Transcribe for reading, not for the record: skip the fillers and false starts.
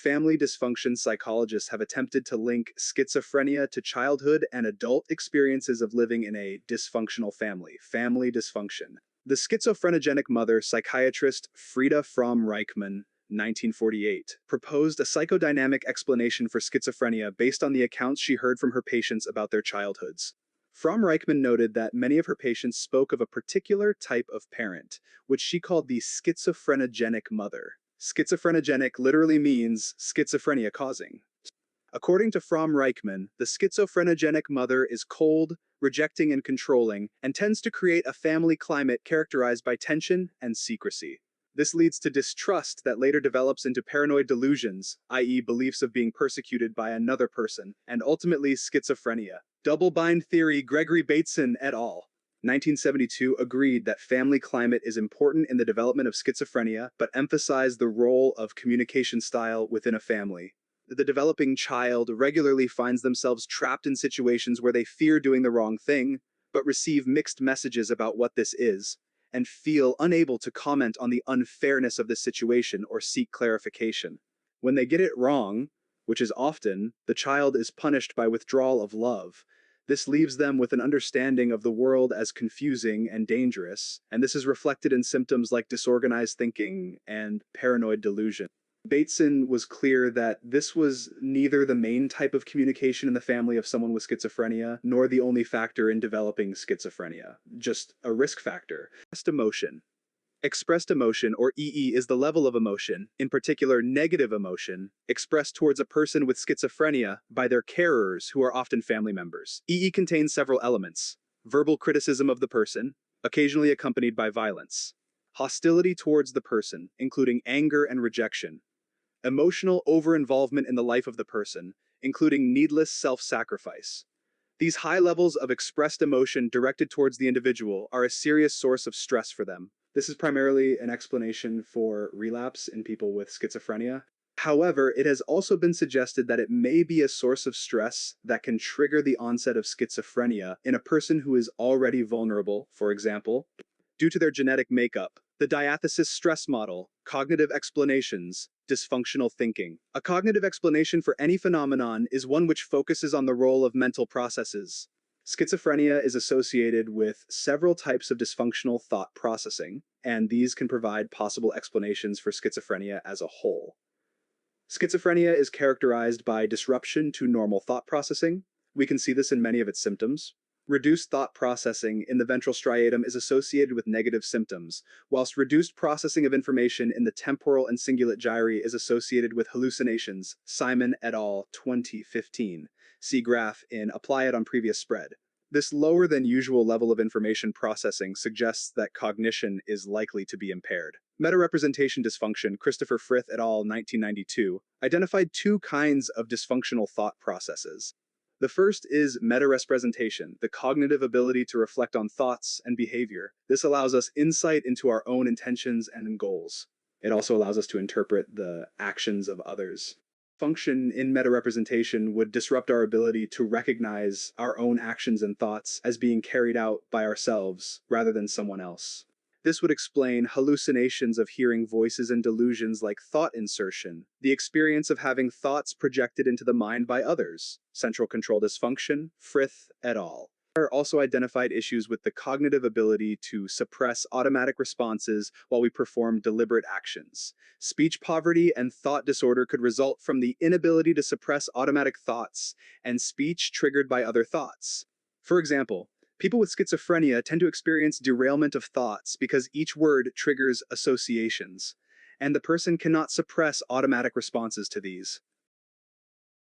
Family dysfunction psychologists have attempted to link schizophrenia to childhood and adult experiences of living in a dysfunctional family. Family dysfunction. The schizophrenogenic mother, psychiatrist Frida Fromm-Reichmann, 1948, proposed a psychodynamic explanation for schizophrenia based on the accounts she heard from her patients about their childhoods. Fromm-Reichmann noted that many of her patients spoke of a particular type of parent, which she called the schizophrenogenic mother. Schizophrenic literally means schizophrenia causing. According to Fromm-Reichmann, the schizophrenic mother is cold, rejecting, and controlling, and tends to create a family climate characterized by tension and secrecy. This leads to distrust that later develops into paranoid delusions, i.e., beliefs of being persecuted by another person, and ultimately schizophrenia. Double-bind theory, Gregory Bateson et al. 1972 agreed that family climate is important in the development of schizophrenia, but emphasized the role of communication style within a family. The developing child regularly finds themselves trapped in situations where they fear doing the wrong thing, but receive mixed messages about what this is, and feel unable to comment on the unfairness of the situation or seek clarification. When they get it wrong, which is often, the child is punished by withdrawal of love. This leaves them with an understanding of the world as confusing and dangerous, and this is reflected in symptoms like disorganized thinking and paranoid delusion. Bateson was clear that this was neither the main type of communication in the family of someone with schizophrenia, nor the only factor in developing schizophrenia, just a risk factor. Expressed emotion. Expressed emotion, or EE, is the level of emotion, in particular negative emotion, expressed towards a person with schizophrenia by their carers, who are often family members. EE contains several elements: verbal criticism of the person, occasionally accompanied by violence; hostility towards the person, including anger and rejection; emotional over-involvement in the life of the person, including needless self-sacrifice. These high levels of expressed emotion directed towards the individual are a serious source of stress for them. This is primarily an explanation for relapse in people with schizophrenia. However, it has also been suggested that it may be a source of stress that can trigger the onset of schizophrenia in a person who is already vulnerable, for example, due to their genetic makeup. The diathesis stress model, cognitive explanations, dysfunctional thinking. A cognitive explanation for any phenomenon is one which focuses on the role of mental processes. Schizophrenia is associated with several types of dysfunctional thought processing, and these can provide possible explanations for schizophrenia as a whole. Schizophrenia is characterized by disruption to normal thought processing. We can see this in many of its symptoms. Reduced thought processing in the ventral striatum is associated with negative symptoms, whilst reduced processing of information in the temporal and cingulate gyri is associated with hallucinations. Simon et al. 2015. See graph in Apply It on Previous Spread. This lower than usual level of information processing suggests that cognition is likely to be impaired. Meta-representation dysfunction, Christopher Frith et al. 1992, identified two kinds of dysfunctional thought processes. The first is meta-representation, the cognitive ability to reflect on thoughts and behavior. This allows us insight into our own intentions and goals. It also allows us to interpret the actions of others. Function in meta-representation would disrupt our ability to recognize our own actions and thoughts as being carried out by ourselves rather than someone else. This would explain hallucinations of hearing voices and delusions like thought insertion, the experience of having thoughts projected into the mind by others. Central control dysfunction, Frith et al. Also identified issues with the cognitive ability to suppress automatic responses while we perform deliberate actions. Speech poverty and thought disorder could result from the inability to suppress automatic thoughts and speech triggered by other thoughts. For example, people with schizophrenia tend to experience derailment of thoughts because each word triggers associations, and the person cannot suppress automatic responses to these.